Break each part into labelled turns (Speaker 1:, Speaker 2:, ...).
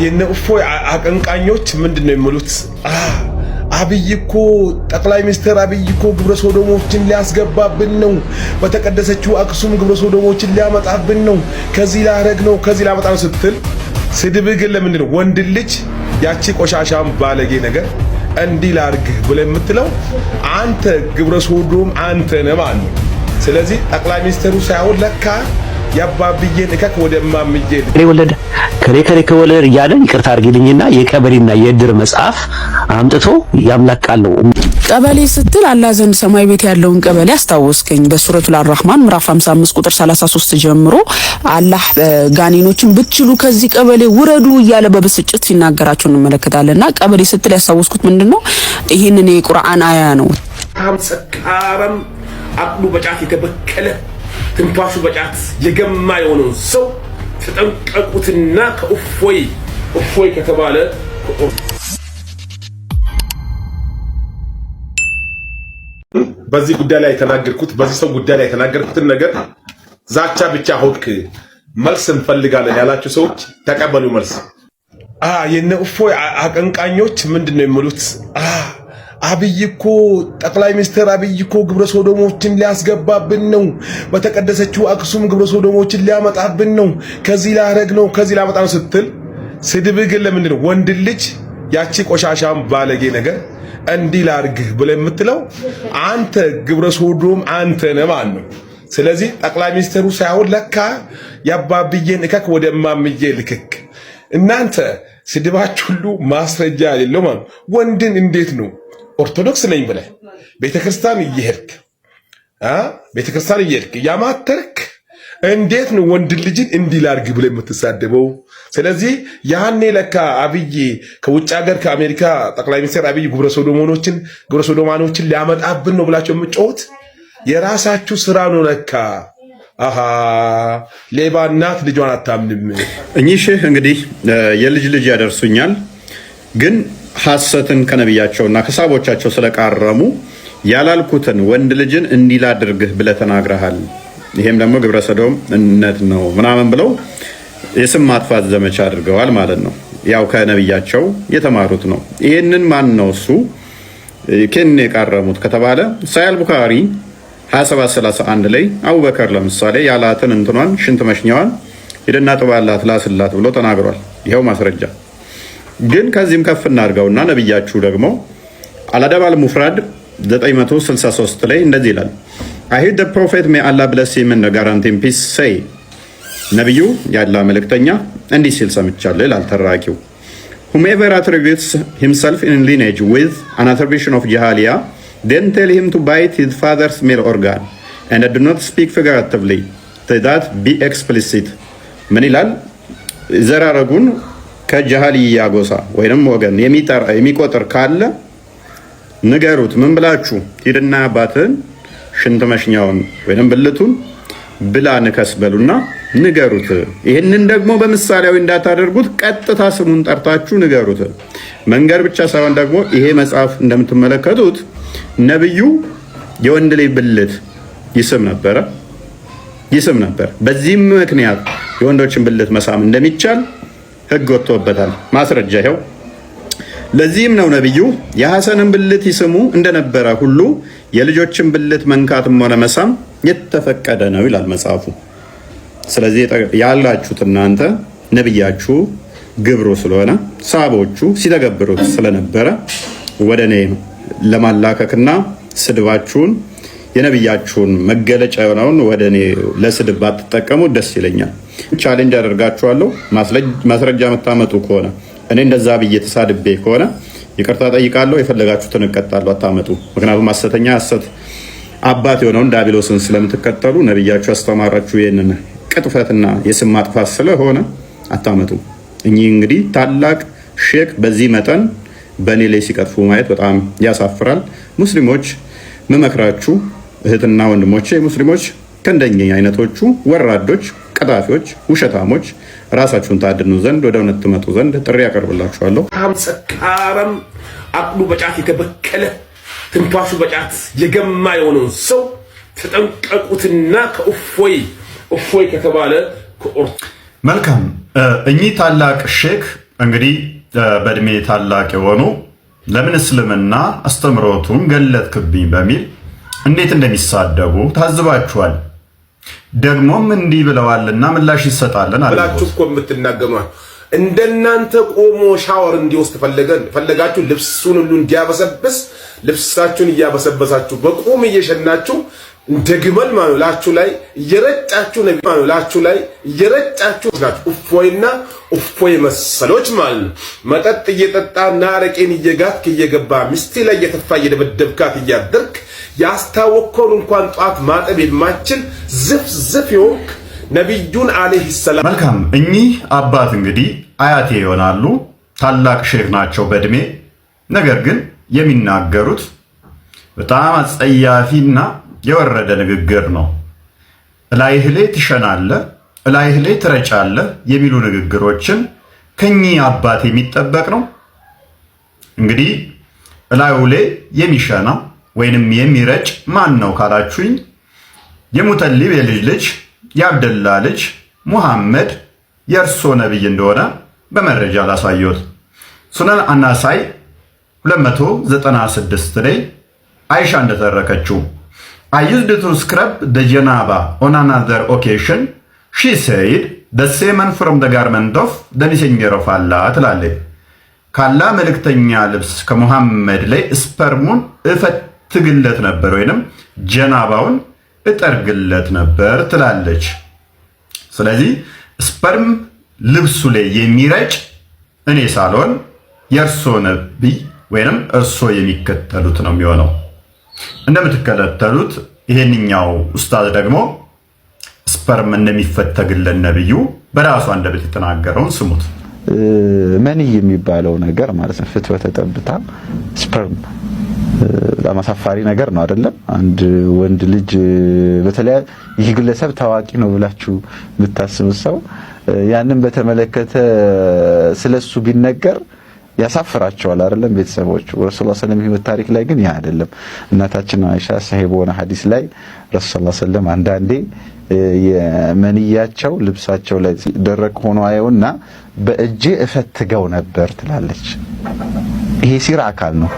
Speaker 1: የነ እፎይ አቀንቃኞች ምንድነው የሚሉት? አብይ እኮ ጠቅላይ ሚኒስትር አብይ እኮ ግብረ ሶዶሞችን ሊያስገባብን ነው፣ በተቀደሰችው አክሱም ግብረ ሶዶሞችን ሊያመጣብን ነው፣ ከዚህ ላረግ ነው፣ ከዚህ ላመጣ ነው ስትል ስድብ ግን ለምንድን ነው ወንድ ልጅ ያቺ ቆሻሻም ባለጌ ነገር እንዲህ ላርግ ብለህ የምትለው? አንተ ግብረ ሶዶም አንተ ነህ ማለት ነው። ስለዚህ ጠቅላይ ሚኒስትሩ ሳይሆን ለካ ያባብዬን እከክ ወደ ማምጄ
Speaker 2: ወለደ ከሬ ከወለደ እያለን ይቅርታ አድርጊልኝና የቀበሌና የእድር መጽሐፍ አምጥቶ ያምላቃለው።
Speaker 3: ቀበሌ ስትል አላህ ዘንድ ሰማይ ቤት ያለውን ቀበሌ አስታወስከኝ። በሱረቱል አርራህማን ምዕራፍ 55 ቁጥር 33 ጀምሮ አላህ ጋኔኖችን ብትችሉ ከዚህ ቀበሌ ውረዱ እያለ በብስጭት ሲናገራቸው እንመለከታለንና ቀበሌ ስትል ያስታወስኩት ምንድነው? ይሄንን የቁርአን አያ ነው።
Speaker 1: ታምጸካረም አቅሉ በጫት የተበከለ ትንፋሹ በጫት የገማ የሆነውን ሰው ተጠንቀቁትና ከእፎይ ከተባለ በዚህ ጉዳይ ላይ የተናገርኩት በዚህ ሰው ጉዳይ ላይ የተናገርኩትን ነገር ዛቻ ብቻ ሆድክ መልስ እንፈልጋለን ያላችሁ ሰዎች ተቀበሉ መልስ። የነ እፎይ አቀንቃኞች ምንድነው የሚሉት? አብይ እኮ ጠቅላይ ሚኒስትር አብይ እኮ ግብረ ሶዶሞችን ሊያስገባብን ነው፣ በተቀደሰችው አክሱም ግብረ ሶዶሞችን ሊያመጣብን ነው፣ ከዚህ ላረግ ነው፣ ከዚህ ላመጣ ነው ስትል ስድብ ግን ለምንድን ነው ወንድ ልጅ ያቺ ቆሻሻም ባለጌ ነገር እንዲህ ላርግ ብለህ የምትለው? አንተ ግብረ ሶዶም አንተ ነህ ማለት ነው። ስለዚህ ጠቅላይ ሚኒስትሩ ሳይሆን ለካ ያባብዬን እከክ ወደ ማምጄ ልክክ። እናንተ ስድባችሁ ሁሉ ማስረጃ የሌለው ማለት ወንድን እንዴት ነው ኦርቶዶክስ ነኝ ብለህ ቤተክርስቲያን እየሄድክ ያማተርክ እንዴት ነው ወንድ ልጅን እንዲህ ላርግ ብለህ የምትሳደበው? ስለዚህ ያኔ ለካ አብይ ከውጭ ሀገር ከአሜሪካ ጠቅላይ ሚኒስትር አብይ ግብረ ሶዶማኖችን ሊያመጣብን ነው ብላችሁ የምትጮሁት የራሳችሁ ስራ ነው ለካ። ሌባ እናት ልጇን አታምንም።
Speaker 4: እኚህ ሼህ እንግዲህ የልጅ ልጅ ያደርሱኛል ግን ሐሰትን ከነብያቸውና ከሳቦቻቸው ስለቃረሙ ያላልኩትን ወንድ ልጅን እንዲህ ላድርግህ ብለህ ተናግረሃል፣ ይሄም ደግሞ ግብረ ሰዶምነት ነው ምናምን ብለው የስም ማጥፋት ዘመቻ አድርገዋል ማለት ነው። ያው ከነብያቸው የተማሩት ነው። ይሄንን ማን ነው እሱ ከነ የቃረሙት ከተባለ ሳይል ቡኻሪ 2731 ላይ አቡበከር ለምሳሌ ያላትን እንትኗን ሽንት መሽኛዋን ሄደና ጥባላት ላስላት ብሎ ተናግሯል። ይሄው ማስረጃ ግን ከዚህም ከፍ እናድርገውና ነብያችሁ ደግሞ አልአደባል ሙፍራድ 963 ላይ እንደዚህ ይላል I heard the prophet may Allah bless him and guarantee peace say ነብዩ ያላህ መልእክተኛ እንዲህ ሲል ሰምቻለሁ ይላል ተራኪው whomever attributes himself in lineage with an attribution of jahaliya then tell him to bite his father's male organ and do not speak figuratively to that be explicit ምን ይላል ዘራረጉን ከጃሃሊያ ጎሳ ወይንም ወገን የሚቆጥር ካለ ንገሩት ምን ብላችሁ ሂድና አባትን ሽንት መሽኛውን ወይንም ብልቱን ብላ ንከስበሉና ንገሩት። ይሄንን ደግሞ በምሳሌያዊ እንዳታደርጉት ቀጥታ ስሙን ጠርታችሁ ንገሩት። መንገር ብቻ ሳይሆን ደግሞ ይሄ መጽሐፍ እንደምትመለከቱት ነብዩ የወንድ ልጅ ብልት ይስም ነበር። በዚህም ምክንያት የወንዶችን ብልት መሳም እንደሚቻል ህግ ወጥቶበታል። ማስረጃ ይሄው። ለዚህም ነው ነብዩ የሐሰንን ብልት ይስሙ እንደነበረ ሁሉ የልጆችን ብልት መንካትም ሆነ መሳም የተፈቀደ ነው ይላል መጽሐፉ። ስለዚህ ያላችሁት እናንተ ነብያችሁ ግብሩ ስለሆነ ሳቦቹ ሲተገብሩት ስለነበረ ወደኔ ለማላከክና ስድባችሁን የነብያችሁን መገለጫ የሆነውን ወደኔ ለስድብ አትጠቀሙ ደስ ይለኛል። ቻሌንጅ አደርጋችኋለሁ። ማስረጃ መታመጡ ከሆነ እኔ እንደዛ ብዬ ተሳድቤ ከሆነ ይቅርታ ጠይቃለሁ። የፈለጋችሁትን እቀጣለሁ። አታመጡ። ምክንያቱም ሐሰተኛ ሐሰት አባት የሆነውን ዲያብሎስን ስለምትከተሉ ነብያችሁ ያስተማራችሁ ይሄንን ቅጥፈትና የስም ማጥፋት ስለሆነ አታመጡ። እኚህ እንግዲህ ታላቅ ሼክ በዚህ መጠን በእኔ ላይ ሲቀጥፉ ማየት በጣም ያሳፍራል። ሙስሊሞች መመክራችሁ እህትና ወንድሞቼ ሙስሊሞች ከእንደኛ አይነቶቹ ወራዶች፣ ቀጣፊዎች፣ ውሸታሞች ራሳችሁን ታድኑ ዘንድ ወደ እውነት ትመጡ ዘንድ ጥሪ ያቀርብላችኋለሁ።
Speaker 1: ታምጸካረም አቅሉ በጫት የተበከለ ትንፋሹ በጫት የገማ የሆነውን ሰው ተጠንቀቁትና ከእፎይ ከተባለ
Speaker 4: መልካም እኚህ ታላቅ ሼክ እንግዲህ በእድሜ ታላቅ የሆኑ ለምን እስልምና አስተምሮቱን ገለጥክብኝ በሚል እንዴት እንደሚሳደቡ ታዝባችኋል። ደግሞም እንዲህ ብለዋልና ምላሽ ይሰጣልን
Speaker 1: አላችሁ እኮ የምትናገሩ እንደናንተ ቆሞ ሻወር እንዲወስድ ፈለጋችሁ። ልብሱን ሁሉ እንዲያበሰብስ ልብሳችሁን እያበሰበሳችሁ በቁም እየሸናችሁ እንደግመል ማኑላችሁ ላይ እየረጫችሁ ነብይ ማኑላችሁ ላይ እየረጫችሁ ናችሁ። እፎይና እፎይ መሰሎች ማለት መጠጥ እየጠጣና አረቄን እየጋትክ እየገባ ሚስቴ ላይ እየተፋ እየደበደብካት እያደርክ ያስታወከውን እንኳን ጧት ማጠብ የማችል ዝፍ ይወክ ነብዩን አለይሂ ሰላም።
Speaker 4: መልካም እኚህ አባት እንግዲህ አያቴ ይሆናሉ። ታላቅ ሼክ ናቸው በእድሜ። ነገር ግን የሚናገሩት በጣም አጸያፊና የወረደ ንግግር ነው። እላይህ ላይ ትሸናለህ፣ እላይህ ላይ ትረጫለህ የሚሉ ንግግሮችን ከኚህ አባት የሚጠበቅ ነው። እንግዲህ እላዩ ላይ የሚሸና ወይንም የሚረጭ ማን ነው ካላችሁኝ የሙተሊብ የልጅ ልጅ የአብደላ ልጅ ሙሐመድ የእርሶ ነብይ እንደሆነ በመረጃ ላሳየዎት። ሱነን አናሳይ 296 ላይ አይሻ እንደተረከችው I used to scrub the janaba on another occasion. She said the semen from the garment of the messenger of Allah ትላለች። ካላ መልእክተኛ ልብስ ከሙሐመድ ላይ ስፐርሙን እፈትግለት ነበር ወይንም ጀናባውን እጠርግለት ነበር ትላለች። ስለዚህ ስፐርም ልብሱ ላይ የሚረጭ እኔ ሳልሆን የእርሶ ነብይ ወይንም እርሶ የሚከተሉት ነው የሚሆነው። እንደምትከተሉት ይሄንኛው ኡስታዝ ደግሞ ስፐርም እንደሚፈተግለት ነብዩ በራሱ አንደበት የተናገረውን ስሙት።
Speaker 5: መንይ የሚባለው ነገር ማለት ነው ፍትወተ ጠብታ ስፐርም በጣም አሳፋሪ ነገር ነው አይደለም? አንድ ወንድ ልጅ በተለይ ይህ ግለሰብ ታዋቂ ነው ብላችሁ ብታስቡ ሰው ያንን በተመለከተ ስለሱ ቢነገር ያሳፍራቸዋል አይደለም? ቤተሰቦቹ ረሱላህ ሰለላሁ ዐለይሂ ወሰለም ህይወት ታሪክ ላይ ግን ያ አይደለም። እናታችን አይሻ ሰሂህ በሆነ ሐዲስ ላይ ረሱላህ ሰለላሁ ዐለይሂ ወሰለም አንዳንዴ የመንያቸው ልብሳቸው ላይ ደረቅ ሆኖ አየውና በእጄ እፈትገው ነበር ትላለች። ይሄ ሲራ አካል ነው።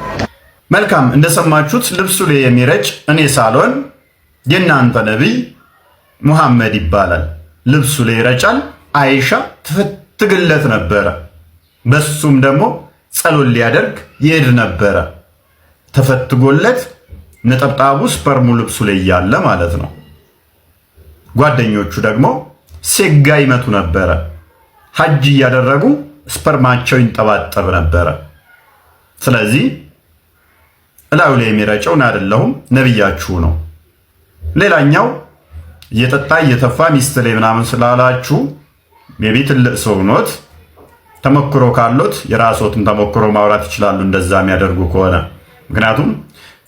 Speaker 4: መልካም እንደሰማችሁት ልብሱ ላይ የሚረጭ እኔ ሳልሆን የእናንተ ነብይ ሙሐመድ ይባላል። ልብሱ ላይ ይረጫል፣ አይሻ ትፈትግለት ነበረ። በሱም ደግሞ ጸሎት ሊያደርግ ይሄድ ነበረ። ተፈትጎለት ነጠብጣቡ ስፐርሙ ልብሱ ላይ ያለ ማለት ነው። ጓደኞቹ ደግሞ ሴጋ ይመቱ ነበረ። ሐጅ እያደረጉ ስፐርማቸው ይንጠባጠብ ነበረ። ስለዚህ እላዩ ላይ የሚረጨው እኔ አይደለሁም ነብያችሁ ነው። ሌላኛው እየጠጣ እየተፋ ሚስት ላይ ምናምን ስላላችሁ ሜቢ ትልቅ ሰው ኖት፣ ተሞክሮ ካሎት የራስዎትን ተሞክሮ ማውራት ይችላሉ፣ እንደዛ የሚያደርጉ ከሆነ ምክንያቱም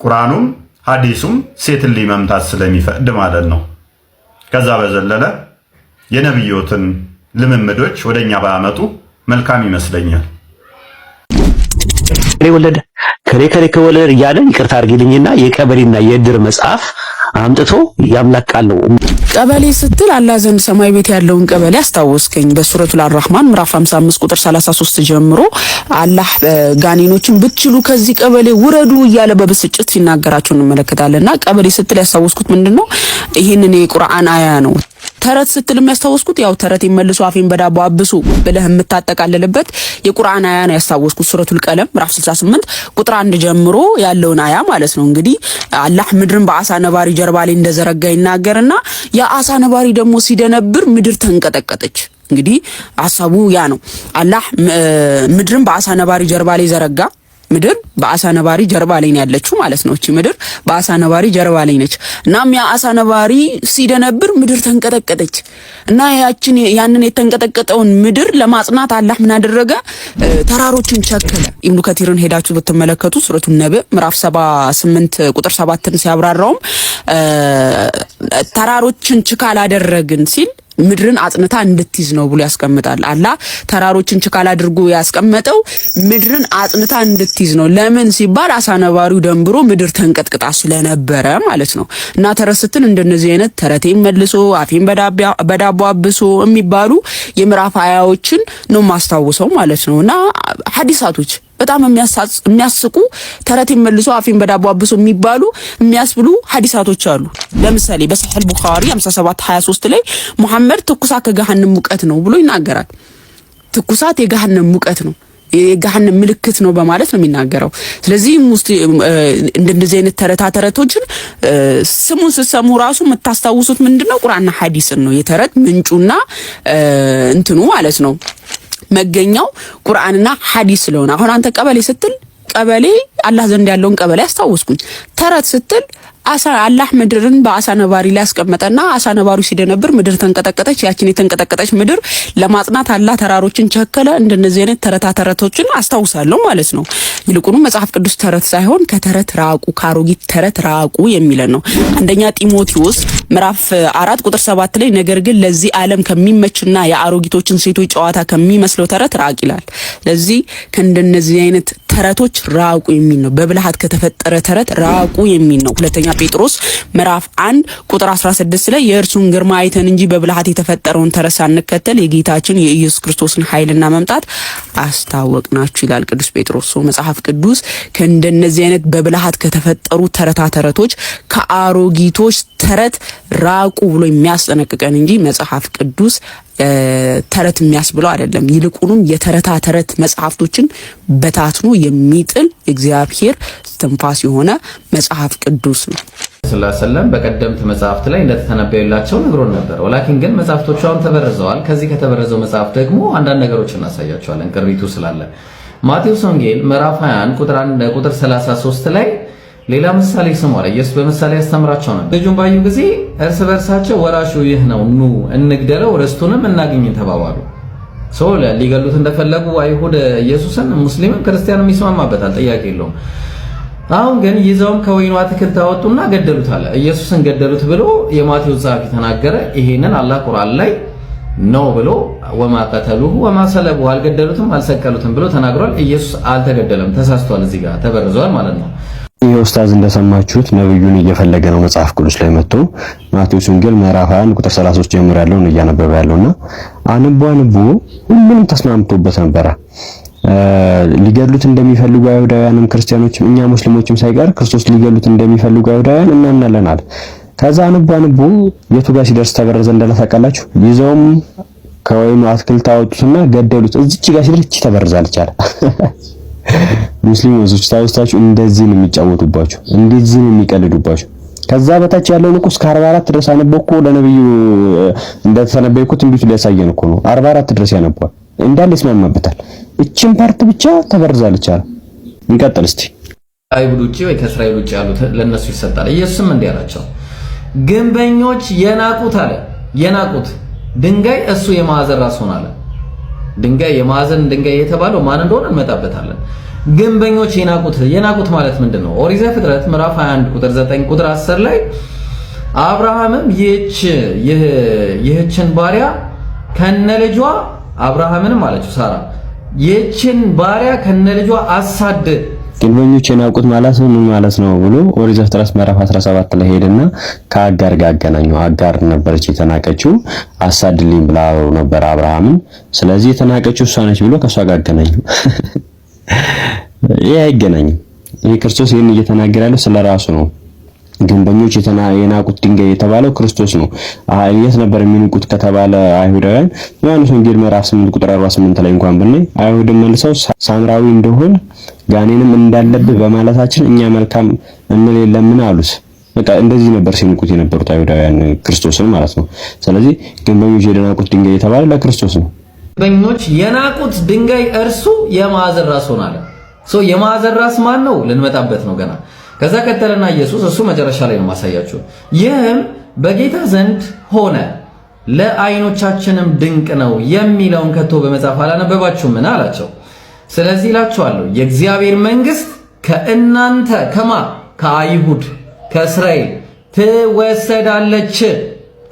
Speaker 4: ቁርአኑም ሐዲሱም ሴትን ላይ መምታት ስለሚፈቅድ ማለት ነው። ከዛ በዘለለ የነብዮትን ልምምዶች ወደኛ ባያመጡ መልካም ይመስለኛል።
Speaker 2: ወለደ ከሬ ከወለደ እያለን ይቅርታ አድርጊልኝና የቀበሌና የእድር መጽሐፍ አምጥቶ ያምላክ ቃል ነው።
Speaker 3: ቀበሌ ስትል አላህ ዘንድ ሰማይ ቤት ያለውን ቀበሌ አስታወስከኝ። በሱረቱል አርራህማን ምዕራፍ 55 ቁጥር 33 ጀምሮ አላህ ጋኔኖችን ብትችሉ ከዚህ ቀበሌ ውረዱ እያለ በብስጭት ሲናገራቸው እንመለከታለንና ቀበሌ ስትል ያስታወስኩት ምንድነው? ይሄንን የቁርአን አያ ነው። ተረት ስትል የሚያስታወስኩት ያው ተረት ይመልሱ አፌን በዳቦ አብሱ ብለህ የምታጠቃልልበት የቁርአን አያ ነው ያስታወስኩት። ሱረቱል ቀለም ምዕራፍ 68 ቁጥር 1 ጀምሮ ያለውን አያ ማለት ነው። እንግዲህ አላህ ምድርን በአሳ ነባሪ ጀርባ ላይ እንደዘረጋ ይናገርና የአሳ ነባሪ ደግሞ ሲደነብር ምድር ተንቀጠቀጠች። እንግዲህ ሐሳቡ ያ ነው። አላህ ምድርን በአሳ ነባሪ ጀርባ ላይ ዘረጋ። ምድር በአሳ ነባሪ ጀርባ ላይ ነው ያለችው ማለት ነው። እቺ ምድር በአሳ ነባሪ ጀርባ ላይ ነች። እናም ያ አሳ ነባሪ ሲደነብር ምድር ተንቀጠቀጠች እና ያንን የተንቀጠቀጠውን ምድር ለማጽናት አላህ ምን አደረገ? ተራሮችን ቸከለ። ኢብኑ ከቲርን ሄዳችሁ ብትመለከቱ ሱረቱ ነብይ ምዕራፍ 78 ቁጥር 7ን ሲያብራራውም ተራሮችን ችካል አደረግን ሲል ምድርን አጽንታ እንድትይዝ ነው ብሎ ያስቀምጣል። አላህ ተራሮችን ችካል አድርጎ ያስቀመጠው ምድርን አጽንታ እንድትይዝ ነው። ለምን ሲባል አሳ ነባሪው ደንብሮ ምድር ተንቀጥቅጣ ስለነበረ ማለት ነው። እና ተረት ስትል እንደነዚህ አይነት ተረቴን መልሶ አፌን በዳቦ አብሶ የሚባሉ የምዕራፍ አያዎችን ነው ማስታውሰው ማለት ነው። እና ሐዲሳቶች በጣም የሚያስቁ ተረቴን መልሶ አፌን በዳቦ አብሶ የሚባሉ የሚያስብሉ ሐዲሳቶች አሉ። ለምሳሌ በሰሒህ ቡኻሪ 57:23 ላይ ሙሐመድ ትኩሳት ከገሃነም ሙቀት ነው ብሎ ይናገራል። ትኩሳት የገሃነም ሙቀት ነው፣ የገሃነም ምልክት ነው በማለት ነው የሚናገረው። ስለዚህ እንደዚህ አይነት ተረቶችን ስሙን ስትሰሙ ራሱ የምታስታውሱት ምንድነው? ቁርአንና ሐዲስን ነው። የተረት ምንጩና እንትኑ ማለት ነው መገኛው ቁርአንና ሐዲስ ስለሆነ አሁን አንተ ቀበሌ ስትል ቀበሌ አላህ ዘንድ ያለውን ቀበሌ አስታወስኩኝ። ተረት ስትል አላህ ምድርን በአሳ ነባሪ ላይ ያስቀመጠና አሳ ነባሪው ሲደነብር ምድር ተንቀጠቀጠች። ያችን የተንቀጠቀጠች ምድር ለማጽናት አላህ ተራሮችን ቸከለ። እንደነዚህ አይነት ተረቶችን አስታውሳለሁ ማለት ነው። ይልቁኑ መጽሐፍ ቅዱስ ተረት ሳይሆን ከተረት ራቁ፣ ከአሮጊት ተረት ራቁ የሚለን ነው። አንደኛ ጢሞቴዎስ ምዕራፍ 4 ቁጥር 7 ላይ ነገር ግን ለዚህ ዓለም ከሚመችና የአሮጊቶችን ሴቶች ጨዋታ ከሚመስለው ተረት ራቅ ይላል። ስለዚህ ከእንደነዚህ አይነት ተረቶች ራቁ የሚል ነው። በብልሃት ከተፈጠረ ተረት ራቁ የሚል ነው። ሁለተኛ ጴጥሮስ ምዕራፍ 1 ቁጥር 16 ላይ የእርሱን ግርማ አይተን እንጂ በብልሃት የተፈጠረውን ተረት ሳንከተል የጌታችን የኢየሱስ ክርስቶስን ኃይልና መምጣት አስታወቅናችሁ ይላል ቅዱስ ጴጥሮስ። መጽሐፍ ቅዱስ ከእንደነዚህ አይነት በብልሃት ከተፈጠሩ ተረቶች ከአሮጊቶች ተረት ራቁ ብሎ የሚያስጠነቅቀን እንጂ መጽሐፍ ቅዱስ ተረት የሚያስብለው አይደለም። ይልቁንም ተረት መጽሐፍቶችን በታትኖ የሚጥል እግዚአብሔር ትንፋስ የሆነ መጽሐፍ ቅዱስ ነው።
Speaker 6: ሰለላሁ በቀደምት መጽሐፍት ላይ እንደተተነበየላቸው ነግሮን ነበር። ወላኪን ግን መጽሐፍቶቹ አሁን ተበረዘዋል። ከዚህ ከተበረዘው መጽሐፍ ደግሞ አንዳንድ ነገሮችን እናሳያቸዋለን ቅሪቱ ስላለ። ማቴዎስ ወንጌል ምዕራፍ 21 ቁጥር 1 ቁጥር 33 ላይ ሌላ ምሳሌ ስሟል። ኢየሱስ በምሳሌ ያስተምራቸው ነበር። ልጁን ባዩ ጊዜ እርስ በርሳቸው ወራሹ ይህ ነው፣ ኑ እንግደለው፣ ርስቱንም እናግኝ ተባባሉ። ሊገሉት እንደፈለጉ አይሁድ ኢየሱስን፣ ሙስሊምም ክርስቲያንም ይስማማበታል፣ ጥያቄ የለውም። አሁን ግን ይዘውም ከወይኑ አትክልት አወጡና ገደሉት አለ። ኢየሱስን ገደሉት ብሎ የማቴዎስ ጸሐፊ ተናገረ። ይሄንን አላህ ቁርአን ላይ ነው ብሎ ወማ ቀተሉሁ ወማ ሰለቡሁ አልገደሉትም አልሰቀሉትም ብሎ ተናግሯል። ኢየሱስ አልተገደለም፣ ተሳስቷል፣ እዚህ ጋር ተበርዟል ማለት ነው።
Speaker 2: ይሄ ኡስታዝ እንደሰማችሁት ነብዩን እየፈለገ ነው መጽሐፍ ቅዱስ ላይ መጥቶ ማቴዎስ ወንጌል ምዕራፍ 21 ቁጥር 33 ጀምሮ ያለውን እያነበበ ያለውና አንቦ ሁሉም ተስማምቶበት ነበረ። ሊገድሉት እንደሚፈልጉ አይሁዳውያንም ክርስቲያኖችም እኛ ሙስሊሞችም ሳይቀር ክርስቶስ ሊገድሉት እንደሚፈልጉ አይሁዳውያን እናምናለን አለ። ከዛ አንቦ የቱ ጋር ሲደርስ ተበረዘ እንዳላታቃላችሁ ይዘውም ከወይኑ አትክልት አወጡትና ገደሉት። እዚች ጋር ሲደርስ እቺ ተበርዛለች አለ። ሙስሊሞች ታውስታችሁ እንደዚህ ነው የሚጫወቱባችሁ፣ እንደዚህ ነው የሚቀልዱባችሁ። ከዛ በታች ያለውን እኮ እስከ 44 ድረስ አነበብኩ። ለነብዩ እንደተነበየኩት ትንቢቱ ሊያሳየን እኮ ነው። 44 ድረስ ያነባል እንዳለ ይስማማበታል። እቺን ፓርት ብቻ ተበርዛለች አለ። እንቀጥል እስቲ።
Speaker 6: አይሁድ ውጪ ወይ ከእስራኤል ውጪ ያሉት ለነሱ ይሰጣል። ኢየሱስም እንዲህ አላቸው፣ ግንበኞች የናቁት አለ የናቁት ድንጋይ እሱ የማዕዘን ራስ ሆናለ። ድንጋይ የማዕዘን ድንጋይ የተባለው ማን እንደሆነ እንመጣበታለን። ግንበኞች የናቁት ማለት ምንድነው? ኦሪት ዘፍጥረት ምዕራፍ 21 ቁጥር 9 ቁጥር 10 ላይ አብርሃምም ይህችን ባሪያ ከነልጇ አብርሃምንም አለችው ሳራ ይህችን ባሪያ ከነልጇ አሳድ።
Speaker 2: ግንበኞች የናቁት ማለት ምን ማለት ነው ብሎ ኦሪት ዘፍጥረት ምዕራፍ 17 ላይ ሄደና ከአጋር ጋር አገናኘው። አጋር ነበረች የተናቀችው፣ አሳድልኝ ብላው ነበር አብርሃምን። ስለዚህ የተናቀችው እሷ ነች ብሎ ከሷ ጋር አገናኘው። ይሄ አይገናኝም። ይሄ ክርስቶስ ይሄን እየተናገረ ያለው ስለራሱ ነው። ግንበኞች የናቁት ድንጋይ የተባለው ክርስቶስ ነው። የት ነበር የሚንቁት ከተባለ አይሁዳውያን ዮሐንስ ወንጌል ምዕራፍ 8 ቁጥር 48 ላይ እንኳን ብናይ አይሁድም መልሰው ሳምራዊ እንደሆን ጋኔንም እንዳለብህ በማለታችን እኛ መልካም እንል የለምን አሉት። በቃ እንደዚህ ነበር ሲንቁት የነበሩት አይሁዳውያን ክርስቶስን ማለት ነው። ስለዚህ ግንበኞች የናቁት ድንጋይ የተባለው ለክርስቶስ ነው።
Speaker 6: ግንበኞች የናቁት ድንጋይ እርሱ የማዕዘን ራስ ሆናለ። የማዕዘን ራስ ማን ነው? ልንመጣበት ነው ገና። ከዛ ቀጠለና ኢየሱስ እሱ መጨረሻ ላይ ነው ማሳያችሁ። ይህም በጌታ ዘንድ ሆነ ለዓይኖቻችንም ድንቅ ነው የሚለውን ከቶ በመጽሐፍ አላነበባችሁምን አላቸው። ስለዚህ እላችኋለሁ የእግዚአብሔር መንግሥት ከእናንተ ከአይሁድ ከእስራኤል ትወሰዳለች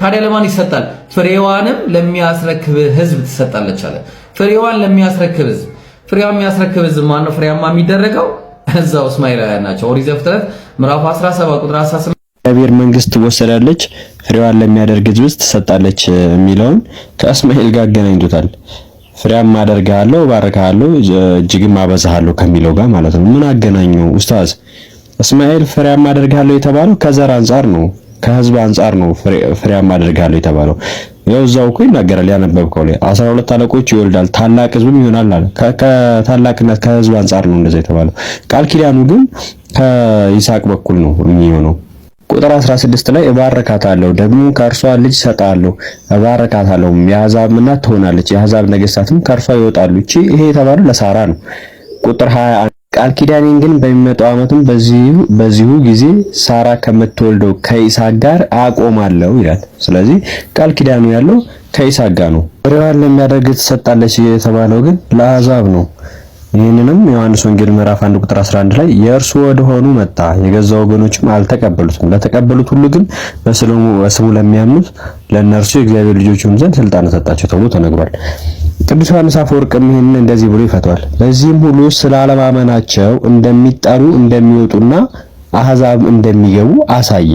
Speaker 6: ታዲያ ለማን ይሰጣል? ፍሬዋንም ለሚያስረክብ ህዝብ ትሰጣለች አለ። ፍሬዋን ለሚያስረክብ ህዝብ። ፍሬዋን የሚያስረክብ ህዝብ ማን ነው? ፍሬያማ የሚደረገው እዛው እስማኤላውያን ናቸው። ኦሪት ዘፍጥረት ምዕራፍ 17 ቁጥር 18
Speaker 2: እግዚአብሔር መንግስት ትወሰዳለች ፍሬዋን ለሚያደርግ ህዝብ ትሰጣለች የሚለውን ከእስማኤል ጋር አገናኝቶታል። ፍሬያማ አደርግሃለሁ፣ እባርክሃለሁ፣ እጅግም አበዛሃለሁ ከሚለው ጋር ማለት ነው። ምን አገናኘው ኡስታዝ? እስማኤል ፍሬያማ አደርግሃለሁ የተባለው ከዘር አንጻር ነው፣ ከህዝብ አንጻር ነው ፍሬያማ አደርግሃለሁ የተባለው። ያው እዛው እኮ ይናገራል ያነበብከው ላይ 12 አለቆች ይወልዳል ታላቅ ህዝብም ይሆናል አለ። ከታላቅነት ከህዝብ አንጻር ነው እንደዛ የተባለው። ቃል ኪዳኑ ግን ከይስሐቅ በኩል ነው የሚሆነው። ቁጥር 16 ላይ እባርካታለሁ ደግሞ ከእርሷ ልጅ ሰጣለሁ፣ እባርካታለሁ የአሕዛብ እናት ትሆናለች፣ የአሕዛብ ነገሥታትም ከእርሷ ይወጣሉ። ይሄ የተባለው ለሳራ ነው። ቁጥር 21 ቃል ኪዳኔን ግን በሚመጣው ዓመትም በዚሁ ጊዜ ሳራ ከምትወልደው ከይስሐቅ ጋር አቆማለሁ ይላል። ስለዚህ ቃል ኪዳኑ ያለው ከይስሐቅ ጋር ነው። ፍሬዋን ለሚያደርግ ትሰጣለች የተባለው ግን ለአሕዛብ ነው። ይህንንም ዮሐንስ ወንጌል ምዕራፍ 1 ቁጥር 11 ላይ የእርሱ ወደ ሆኑ መጣ የገዛ ወገኖችም አልተቀበሉትም፣ ለተቀበሉት ሁሉ ግን በስሙ ለሚያምኑት ለእነርሱ የእግዚአብሔር ልጆች ይሆኑ ዘንድ ስልጣን ሰጣቸው ተብሎ ተነግሯል። ቅዱስ ዮሐንስ አፈወርቅም ይህንን እንደዚህ ብሎ ይፈቷል። ለዚህም ሁሉ ስላለማመናቸው እንደሚጣሉ እንደሚወጡና አሕዛብ እንደሚገቡ አሳየ።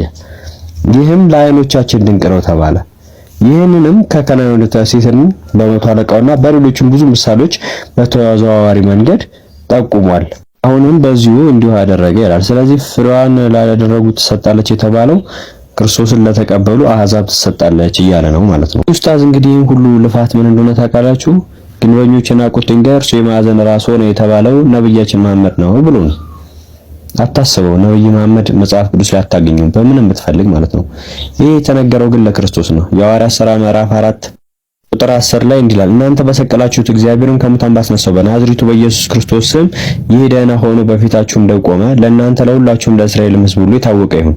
Speaker 2: ይህም ለዓይኖቻችን ድንቅ ነው ተባለ። ይህንንም ከከናናዊቷ ሴትን በመቶ አለቃውና በሌሎችም ብዙ ምሳሌዎች በተዘዋዋሪ መንገድ ጠቁሟል። አሁንም በዚሁ እንዲሁ አደረገ ይላል። ስለዚህ ፍሬዋን ላደረጉት ትሰጣለች የተባለው ክርስቶስን ለተቀበሉ አሕዛብ ትሰጣለች እያለ ነው ማለት ነው። ኡስታዝ እንግዲህ ሁሉ ልፋት ምን እንደሆነ ታውቃላችሁ? ግንበኞችና ቁጥ ድንጋይ እርሱ የማዕዘን ራስ ሆነ የተባለው ነብያችን መሐመድ ነው ብሎ ነው። አታስበው፣ ነብይ መሐመድ መጽሐፍ ቅዱስ ላይ አታገኙም በምንም ብትፈልግ ማለት ነው። ይሄ የተነገረው ግን ለክርስቶስ ነው። የሐዋርያት ሥራ ምዕራፍ 4 ቁጥር 10 ላይ እንዲህ ይላል፣ እናንተ በሰቀላችሁት እግዚአብሔርን ከሙታን ባስነሳው በናዝሬቱ በኢየሱስ ክርስቶስ ስም ይህ ደህና ሆኖ በፊታችሁ እንደቆመ ለእናንተ ለሁላችሁም ለእስራኤል ሕዝብ ሁሉ የታወቀ ይሁን።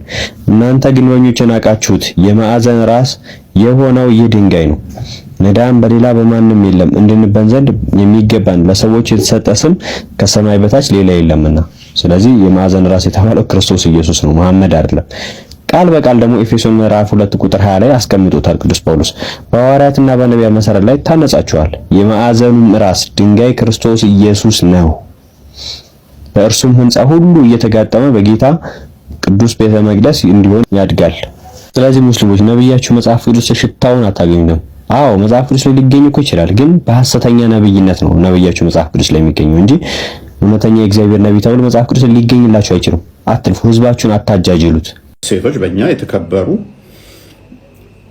Speaker 2: እናንተ ግንበኞች ናቃችሁት፣ የማዕዘን ራስ የሆነው ይህ ድንጋይ ነው። መዳን በሌላ በማንም የለም፣ እንድንበን ዘንድ የሚገባን ለሰዎች የተሰጠ ስም ከሰማይ በታች ሌላ የለምና። ስለዚህ የማዕዘን ራስ የተባለው ክርስቶስ ኢየሱስ ነው፣ መሐመድ አይደለም። ቃል በቃል ደግሞ ኤፌሶን ምዕራፍ 2 ቁጥር 20 ላይ አስቀምጦታል ቅዱስ ጳውሎስ። በሐዋርያትና በነቢያት መሰረት ላይ ታነጻችኋል፣ የማዕዘኑም ራስ ድንጋይ ክርስቶስ ኢየሱስ ነው። በእርሱም ሕንጻ ሁሉ እየተጋጠመ በጌታ ቅዱስ ቤተ መቅደስ እንዲሆን ያድጋል። ስለዚህ ሙስሊሞች ነብያችሁ መጽሐፍ ቅዱስ ሽታውን አታገኙም። አዎ መጽሐፍ ቅዱስ ላይ ሊገኝ እኮ ይችላል፣ ግን በሐሰተኛ ነብይነት ነው ነብያችሁ መጽሐፍ ቅዱስ ላይ የሚገኘው እንጂ እውነተኛ የእግዚአብሔር ነብይ ተብሎ መጽሐፍ ቅዱስ ላይ ሊገኝላችሁ አይችልም። አትልፉ፣ ህዝባችሁን አታጃጅሉት።
Speaker 4: ሴቶች በእኛ የተከበሩ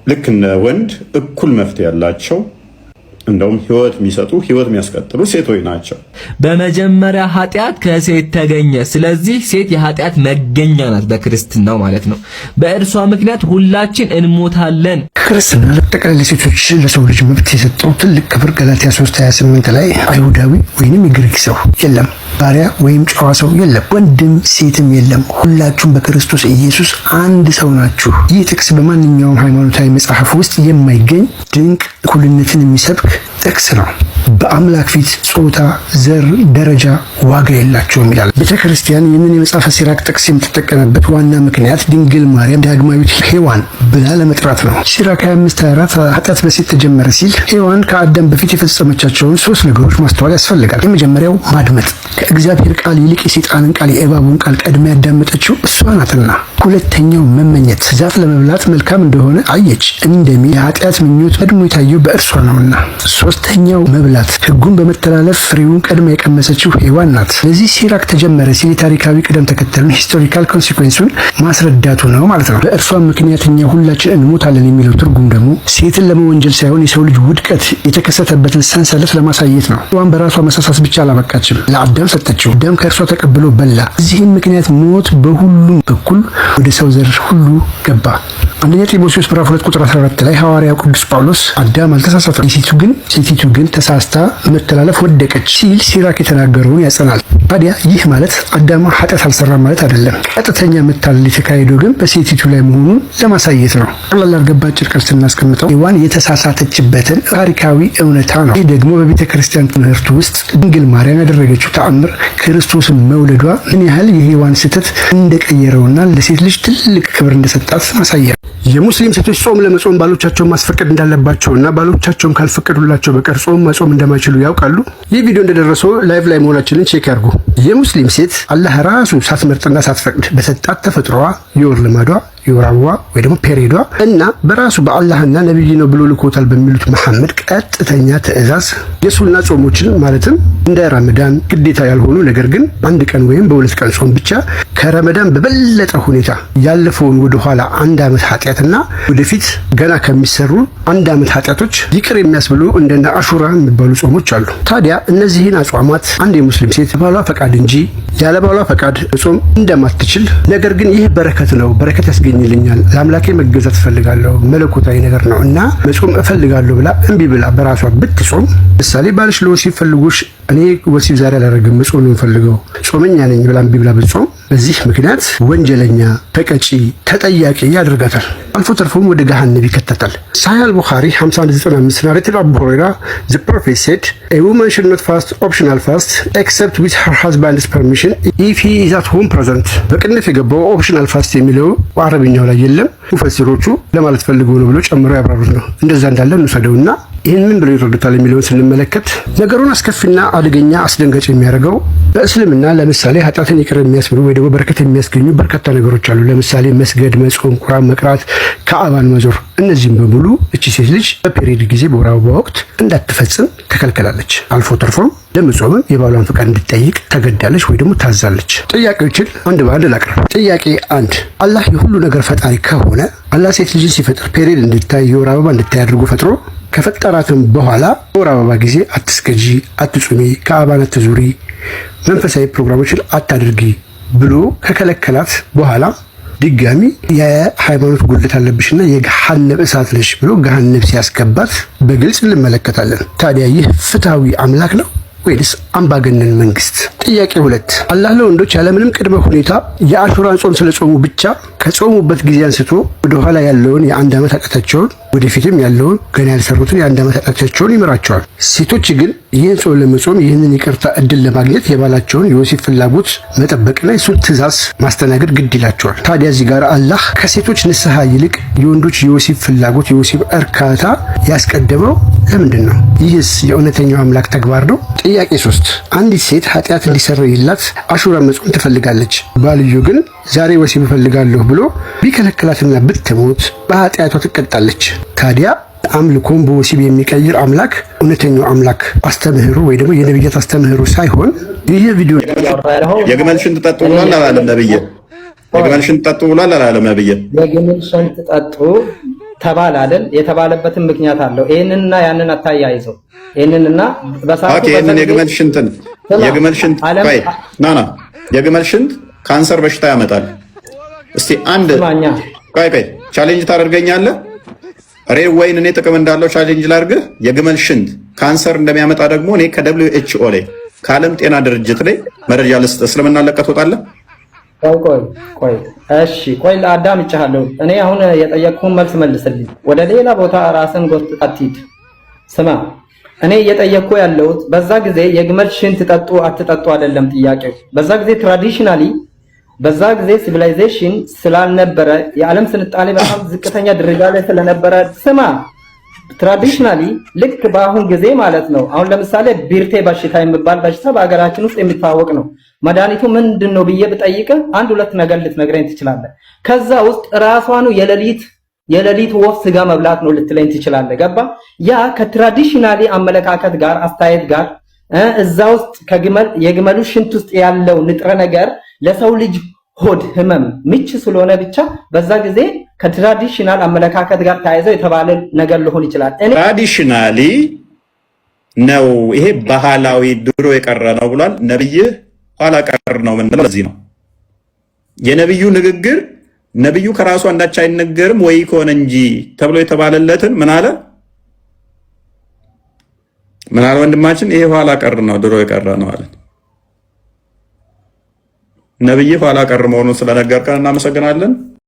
Speaker 4: ልክ እንደ ወንድ እኩል መፍትሄ ያላቸው እንደውም ህይወት የሚሰጡ ህይወት የሚያስቀጥሉ ሴቶች ናቸው።
Speaker 7: በመጀመሪያ ኃጢአት ከሴት ተገኘ። ስለዚህ ሴት የኃጢአት መገኛ ናት በክርስትናው ማለት ነው። በእርሷ ምክንያት ሁላችን እንሞታለን።
Speaker 8: ክርስትና ለጠቅላላ ለሴቶች ለሰው ልጅ መብት የሰጠው ትልቅ ክብር ገላትያ 3:28 ላይ አይሁዳዊ ወይንም የግሪክ ሰው የለም፣ ባሪያ ወይም ጨዋ ሰው የለም፣ ወንድም ሴትም የለም፣ ሁላችሁም በክርስቶስ ኢየሱስ አንድ ሰው ናችሁ። ይህ ጥቅስ በማንኛውም ሃይማኖታዊ መጽሐፍ ውስጥ የማይገኝ ድንቅ እኩልነትን የሚሰብክ ጥቅስ ነው። በአምላክ ፊት ጾታ፣ ዘር፣ ደረጃ ዋጋ የላቸውም ይላል። ቤተክርስቲያን ይህንን የመጽሐፈ ሲራክ ጥቅስ የምትጠቀምበት ዋና ምክንያት ድንግል ማርያም ዳግማዊት ሔዋን ብላ ለመጥራት ነው። ሲራክ 25:24 ኃጢአት በሴት ተጀመረ ሲል ሔዋን ከአዳም በፊት የፈጸመቻቸውን 3 ነገሮች ማስተዋል ያስፈልጋል። የመጀመሪያው ማድመጥ፣ ከእግዚአብሔር ቃል ይልቅ የሰይጣንን ቃል የእባቡን ቃል ቀድማ ያዳመጠችው እሷ ናትና። ሁለተኛው መመኘት፣ ዛፍ ለመብላት መልካም እንደሆነ አየች፣ እንደሚ የኃጢአት ምኞት ቀድሞ የታየው በእርሷ ነውና። ሶስተኛው መብላት፣ ሕጉን በመተላለፍ ፍሬውን ቀድማ የቀመሰችው ሔዋን ናት። ስለዚህ ሲራክ ተጀመረ ሲል የታሪካዊ ቅደም ተከተሉን ሂስቶሪካል ኮንሲኩዌንሱን ማስረዳቱ ነው ማለት ነው። በእርሷ ምክንያት እኛ ሁላችን እንሞታለን የሚለው ትርጉም ደግሞ ሴትን ለመወንጀል ሳይሆን የሰው ልጅ ውድቀት የተከሰተበትን ሰንሰለት ለማሳየት ነው። ሔዋን በራሷ መሳሳት ብቻ አላበቃችም፣ ለአዳም ሰጠችው። አዳም ከእርሷ ተቀብሎ በላ። እዚህም ምክንያት ሞት በሁሉም በኩል ወደ ሰው ዘር ሁሉ ገባ። አንደኛ ጢሞቴዎስ ምዕራፍ 2 ቁጥር 14 ላይ ሐዋርያው ቅዱስ ጳውሎስ አዳም አልተሳሳተም፣ ሴቲቱ ግን ተሳስታ መተላለፍ ወደቀች ሲል ሲራክ የተናገረውን ያጸናል። ታዲያ ይህ ማለት አዳም ኃጢአት አልሰራም ማለት አይደለም። ቀጥተኛ መታለል የተካሄደው ግን በሴቲቱ ላይ መሆኑን ለማሳየት ነው። ቀላል አድርገን ባጭር ቃል ስናስቀምጠው ሔዋን የተሳሳተችበትን ታሪካዊ እውነታ ነው። ይህ ደግሞ በቤተ ክርስቲያን ትምህርት ውስጥ ድንግል ማርያም ያደረገችው ተአምር ክርስቶስን መውለዷ ምን ያህል የሔዋን ስህተት እንደቀየረውና ለሴት ልጅ ትልቅ ክብር እንደሰጣት ማሳያ ነው። የሙስሊም ሴቶች ጾም ለመጾም ባሎቻቸውን ማስፈቀድ እንዳለባቸውና ባሎቻቸውን ካልፈቀዱላቸው በቀር ጾም መጾም እንደማይችሉ ያውቃሉ? ይህ ቪዲዮ እንደደረሰው ላይቭ ላይ መሆናችንን ቼክ ያርጉ። የሙስሊም ሴት አላህ ራሱ ሳትመርጥና ሳትፈቅድ በሰጣት ተፈጥሮዋ የወር ልማዷ የወር አበባ ወይ ደግሞ ፔሪዷ እና በራሱ በአላህና ነብይ ነው ብሎ ልኮታል በሚሉት መሐመድ ቀጥተኛ ትዕዛዝ የሱና ጾሞችን ማለትም እንደ ረመዳን ግዴታ ያልሆኑ ነገር ግን አንድ ቀን ወይም በሁለት ቀን ጾም ብቻ ከረመዳን በበለጠ ሁኔታ ያለፈውን ወደ ኋላ አንድ አመት ኃጢአትና ወደፊት ገና ከሚሰሩ አንድ አመት ኃጢአቶች ይቅር የሚያስብሉ እንደነ አሹራ የሚባሉ ጾሞች አሉ። ታዲያ እነዚህን አጽዋማት አንድ የሙስሊም ሴት ባሏ ፈቃድ እንጂ ያለ ባሏ ፈቃድ ጾም እንደማትችል ነገር ግን ይህ በረከት ነው፣ በረከት ያስገኝልኛል፣ ለአምላኬ መገዛት እፈልጋለሁ፣ መለኮታዊ ነገር ነው እና መጾም እፈልጋለሁ ብላ እምቢ ብላ በራሷ ብትጾም፣ ምሳሌ ባልሽ ለወሲብ ፈልጎሽ እኔ ወሲብ ዛሬ አላደርግም መጾም ነው የምፈልገው ጾመኛ ነኝ ብላ እምቢ ብላ ብትጾም በዚህ ምክንያት ወንጀለኛ፣ ተቀጪ፣ ተጠያቂ ያደርጋታል። አልፎ ተርፎም ወደ ገሃነም ይከተታል። ሳሂህ አል-ቡኻሪ 5195 ናሬትድ አቡ ሁረይራ the prophet said a woman should not fast optional fast except with her husband's permission if he is at home present። በቅንፍ የገባው ኦፕሽናል ፋስት የሚለው አረብኛው ላይ የለም። ሙፈሲሮቹ ለማለት ፈልገው ነው ብሎ ጨምረው ያብራሩት ነው። እንደዛ እንዳለ እንውሰደውና ይህን ምን ብሎ ይረዱታል የሚለውን ስንመለከት ነገሩን አስከፊና አደገኛ አስደንጋጭ የሚያደርገው በእስልምና ለምሳሌ ኃጢአትን ይቅር የሚያስብሉ ወይ ደግሞ በረከት የሚያስገኙ በርካታ ነገሮች አሉ። ለምሳሌ መስገድ፣ መጾም፣ ቁርአን መቅራት፣ ከአባን መዞር። እነዚህም በሙሉ እቺ ሴት ልጅ በፔሪድ ጊዜ በወር አበባ ወቅት እንዳትፈጽም ተከልክላለች። አልፎ ተርፎም ለመጾምም የባሏን ፈቃድ እንድትጠይቅ ተገዳለች ወይ ደግሞ ታዛለች። ጥያቄዎችን አንድ በአንድ ላቅርብ። ጥያቄ 1 አላህ የሁሉ ነገር ፈጣሪ ከሆነ አላህ ሴት ልጅን ሲፈጥር ፔሪድ እንድታይ የወር አበባ እንድታይ አድርጎ ፈጥሮ ከፈጠራትም በኋላ ወር አበባ ጊዜ አትስገጂ፣ አትጹሚ፣ ከአባን አትዙሪ፣ መንፈሳዊ ፕሮግራሞችን አታድርጊ ብሎ ከከለከላት በኋላ ድጋሚ የሃይማኖት ጉድለት አለብሽና የገሃነም እሳት ነሽ ብሎ ገሃነም ሲያስገባት በግልጽ እንመለከታለን። ታዲያ ይህ ፍትሃዊ አምላክ ነው ወይስ አምባገነን መንግስት? ጥያቄ 2 አላህ ለወንዶች ያለምንም ቅድመ ሁኔታ የአሹራን ጾም ስለጾሙ ብቻ ከጾሙበት ጊዜ አንስቶ ወደ ኋላ ያለውን የአንድ ዓመት ኃጢአታቸውን ወደፊትም ያለውን ገና ያልሰሩትን የአንድ ዓመት ኃጢአታቸውን ይምራቸዋል። ሴቶች ግን ይህን ጾም ለመጾም ይህንን ይቅርታ እድል ለማግኘት የባላቸውን የወሲብ ፍላጎት መጠበቅና የሱን ትእዛዝ ማስተናገድ ግድ ይላቸዋል። ታዲያ እዚህ ጋር አላህ ከሴቶች ንስሐ ይልቅ የወንዶች የወሲብ ፍላጎት የወሲብ እርካታ ያስቀደመው ለምንድን ነው? ይህስ የእውነተኛው አምላክ ተግባር ነው? ጥያቄ 3 አንዲት ሴት ኃጢአት እንዲሰረይላት አሹራ መጾም ትፈልጋለች። ባልዮ ግን ዛሬ ወሲብ እፈልጋለሁ ብሎ ቢከለክላትና ብትሞት በኃጢአቷ ትቀጣለች። ታዲያ አምልኮን በወሲብ የሚቀይር አምላክ እውነተኛው አምላክ አስተምህሩ ወይ ደግሞ የነብያት አስተምህሩ ሳይሆን ይህ ቪዲዮ
Speaker 4: የግመል ሽንት ጠጡ ብሏል አላለም ነብይ? የግመል ሽንት ጠጡ ብሏል አላለም ነብይ?
Speaker 9: የግመል ሽንት ጠጡ ተባለ አይደል? የተባለበትን ምክንያት አለው። ይሄንንና ያንን አታያይዘው። ይሄንንና በሳቱ
Speaker 4: ይሄንን የግመል ሽንት ቆይ ናና የግመል ሽንት ካንሰር በሽታ ያመጣል። እስቲ አንድ ቆይ ቻሌንጅ ታደርገኛለህ? ሬድ ወይን እኔ ጥቅም እንዳለው ቻሌንጅ ላድርግህ። የግመል ሽንት ካንሰር እንደሚያመጣ ደግሞ እኔ ከWHO ላይ ከዓለም ጤና ድርጅት ላይ መረጃ ልስጥ። እስልምና ለቀህ ትወጣለህ?
Speaker 9: ቆይ እሺ፣ ቆይ አዳምጬሃለሁ። እኔ አሁን የጠየቅኩህን መልስ መልስልኝ። ወደ ሌላ ቦታ ራስን ጎትተህ አትሂድ። ስማ፣ እኔ እየጠየቅኩ ያለሁት በዛ ጊዜ የግመል ሽንት ጠጡ አትጠጡ አይደለም ጥያቄው። በዛ ጊዜ ትራዲሽናሊ በዛ ጊዜ ሲቪላይዜሽን ስላልነበረ የዓለም ስልጣኔ በጣም ዝቅተኛ ደረጃ ላይ ስለነበረ ስማ ትራዲሽናሊ ልክ በአሁን ጊዜ ማለት ነው። አሁን ለምሳሌ ቢርቴ በሽታ የሚባል በሽታ በሀገራችን ውስጥ የሚታወቅ ነው። መድኃኒቱ ምንድን ነው ብዬ ብጠይቅህ አንድ ሁለት ነገር ልትነግረኝ ትችላለህ። ከዛ ውስጥ ራሷኑ የሌሊት ወፍ ስጋ መብላት ነው ልትለኝ ትችላለህ። ገባ? ያ ከትራዲሽናሊ አመለካከት ጋር አስተያየት ጋር እዛ ውስጥ የግመሉ ሽንት ውስጥ ያለው ንጥረ ነገር ለሰው ልጅ ሆድ ህመም ምች ስለሆነ ብቻ በዛ ጊዜ ከትራዲሽናል አመለካከት ጋር ተያይዘው የተባለ ነገር ሊሆን ይችላል።
Speaker 4: ትራዲሽናሊ ነው ይሄ ባህላዊ ድሮ የቀረ ነው ብሏል ነብይ። ኋላ ቀር ነው ምንለው ለዚህ ነው የነብዩ ንግግር። ነብዩ ከራሱ አንዳች አይነገርም ወይ ከሆነ እንጂ ተብሎ የተባለለትን ምን አለ ወንድማችን? ይሄ ኋላ ቀር ነው ድሮ የቀረ ነው አለ ነብይ። ኋላ ቀር መሆኑን ስለነገርከን እናመሰግናለን።